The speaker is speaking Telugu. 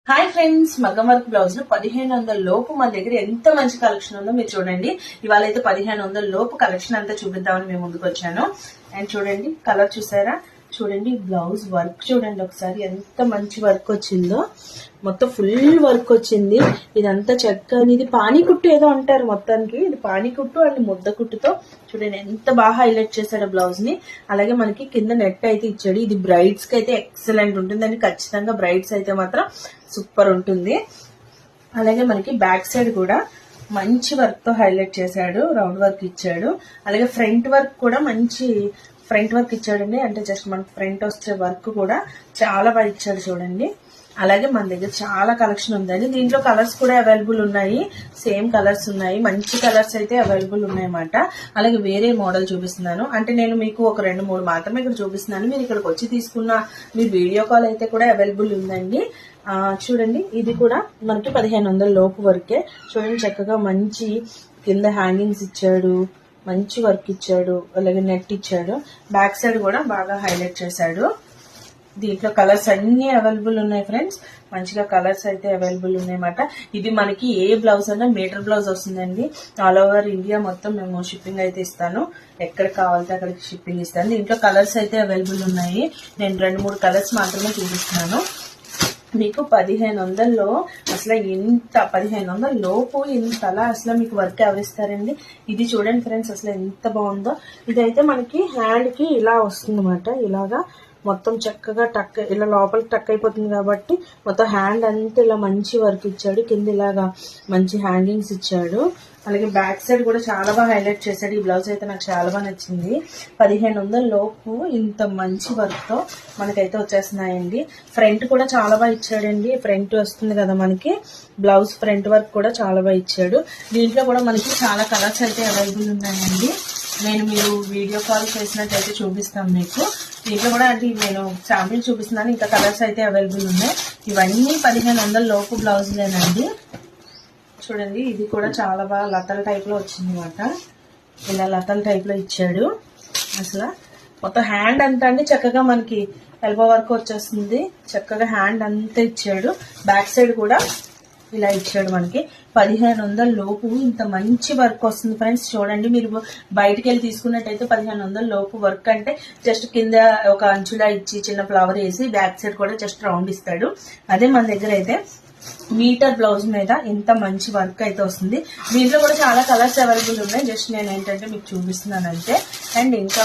హాయ్ ఫ్రెండ్స్, మగ్గం వర్క్ బ్లౌజ్ లో 1500 లోపు మన దగ్గర ఎంత మంచి కలెక్షన్ ఉందో మీరు చూడండి. ఇవాళ అయితే 1500 లోపు కలెక్షన్ అంతా చూపిద్దామని మేము ముందుకు వచ్చాను. అండ్ చూడండి, కలర్ చూసారా? చూడండి, బ్లౌజ్ వర్క్ చూడండి ఒకసారి ఎంత మంచి వర్క్ వచ్చిందో. మొత్తం ఫుల్ వర్క్ వచ్చింది. ఇదంతా చక్కగా ఇది పానీకుట్టు ఏదో అంటారు మొత్తానికి. ఇది పానీకుట్టు అండ్ ముద్ద కుట్టుతో చూడండి ఎంత బాగా హైలైట్ చేశాడు బ్లౌజ్ ని. అలాగే మనకి కింద నెట్ అయితే ఇచ్చాడు. ఇది బ్రైడ్స్ కి అయితే ఎక్సలెంట్ ఉంటుంది అండి. ఖచ్చితంగా బ్రైడ్స్ అయితే మాత్రం సూపర్ ఉంటుంది. అలాగే మనకి బ్యాక్ సైడ్ కూడా మంచి వర్క్ తో హైలైట్ చేశాడు. రౌండ్ వర్క్ ఇచ్చాడు. అలాగే ఫ్రంట్ వర్క్ కూడా మంచి ఫ్రంట్ వర్క్ ఇచ్చాడండి. అంటే జస్ట్ మనకి ఫ్రంట్ వచ్చే వర్క్ కూడా చాలా బాగా ఇచ్చాడు చూడండి. అలాగే మన దగ్గర చాలా కలెక్షన్ ఉందండి. దీంట్లో కలర్స్ కూడా అవైలబుల్ ఉన్నాయి. సేమ్ కలర్స్ ఉన్నాయి. మంచి కలర్స్ అయితే అవైలబుల్ ఉన్నాయన్నమాట. అలాగే వేరే మోడల్ చూపిస్తున్నాను. అంటే నేను మీకు ఒక 2-3 మాత్రమే ఇక్కడ చూపిస్తున్నాను. మీరు ఇక్కడికి వచ్చి తీసుకున్న మీ వీడియో కాల్ అయితే కూడా అవైలబుల్ ఉందండి. చూడండి, ఇది కూడా మనకి 1500 లోపు వరకే. చూడండి, చక్కగా మంచి కింద హ్యాంగింగ్స్ ఇచ్చాడు. మంచి వర్క్ ఇచ్చాడు. అలాగే నెట్ ఇచ్చాడు. బ్యాక్ సైడ్ కూడా బాగా హైలైట్ చేశాడు. దీంట్లో కలర్స్ అన్ని అవైలబుల్ ఉన్నాయి ఫ్రెండ్స్. మంచిగా కలర్స్ అయితే అవైలబుల్ ఉన్నాయన్నమాట. ఇది మనకి ఏ బ్లౌజ్ అన్నా మీటర్ బ్లౌజ్ వస్తుందండి. ఆల్ ఓవర్ ఇండియా మొత్తం మేము షిప్పింగ్ అయితే ఇస్తాను. ఎక్కడ కావాలంటే అక్కడికి షిప్పింగ్ ఇస్తాను. దీంట్లో కలర్స్ అయితే అవైలబుల్ ఉన్నాయి. నేను 2-3 కలర్స్ మాత్రమే చూపిస్తున్నాను మీకు. 1500లో అసలు ఇంత 1500 లోపు ఇంతలా అసలు మీకు వర్క్ ఎవరిస్తారండి. ఇది చూడండి ఫ్రెండ్స్, అసలు ఎంత బాగుందో. ఇదైతే మనకి హ్యాండ్ కి ఇలా వస్తుంది అన్నమాట. ఇలాగా మొత్తం చక్కగా టక్ ఇలా లోపలికి టక్ అయిపోతుంది కాబట్టి మొత్తం హ్యాండ్ అంతా ఇలా మంచి వర్క్ ఇచ్చాడు. కింద ఇలాగా మంచి హ్యాంగింగ్స్ ఇచ్చాడు. అలాగే బ్యాక్ సైడ్ కూడా చాలా బాగా హైలైట్ చేశాడు. ఈ బ్లౌజ్ అయితే నాకు చాలా బాగా నచ్చింది. 1500 లోపు ఇంత మంచి వర్క్ తో మనకైతే వచ్చేస్తున్నాయండి. ఫ్రంట్ కూడా చాలా బాగా ఇచ్చాడండి. ఫ్రంట్ వస్తుంది కదా మనకి బ్లౌజ్, ఫ్రంట్ వర్క్ కూడా చాలా బాగా ఇచ్చాడు. దీంట్లో కూడా మనకి చాలా కలర్స్ అయితే అవైలబుల్ ఉన్నాయండి. నేను మీరు వీడియో కాల్ చేసినట్టయితే చూపిస్తాను మీకు. దీంట్లో కూడా అంటే నేను శాంపిల్ చూపిస్తున్నాను. ఇంకా కలర్స్ అయితే అవైలబుల్ ఉన్నాయి. ఇవన్నీ 1500 లోపు బ్లౌజులేనండి. చూడండి, ఇది కూడా చాలా బాగా లతల టైప్ లో వచ్చింది అనమాట. ఇలా లతల టైప్ లో ఇచ్చాడు. అసలు మొత్తం హ్యాండ్ అంతా అండి చక్కగా మనకి ఎల్బో వర్క్ వచ్చేస్తుంది. చక్కగా హ్యాండ్ అంతా ఇచ్చాడు. బ్యాక్ సైడ్ కూడా ఇలా ఇచ్చాడు. మనకి 1500 లోపు ఇంత మంచి వర్క్ వస్తుంది ఫ్రెండ్స్. చూడండి, మీరు బయటకు వెళ్ళి తీసుకున్నట్టయితే 1500 లోపు వర్క్ అంటే జస్ట్ కింద ఒక అంచులా ఇచ్చి చిన్న ఫ్లవర్ వేసి బ్యాక్ సైడ్ కూడా జస్ట్ రౌండ్ ఇస్తాడు. అదే మన దగ్గర అయితే మీటర్ బ్లౌజ్ మీద ఇంత మంచి వర్క్ అయితే వస్తుంది. దీంట్లో కూడా చాలా కలర్స్ అవైలబుల్ ఉన్నాయి. జస్ట్ నేను ఏంటంటే మీకు చూపిస్తున్నాను అంతే. అండ్ ఇంకా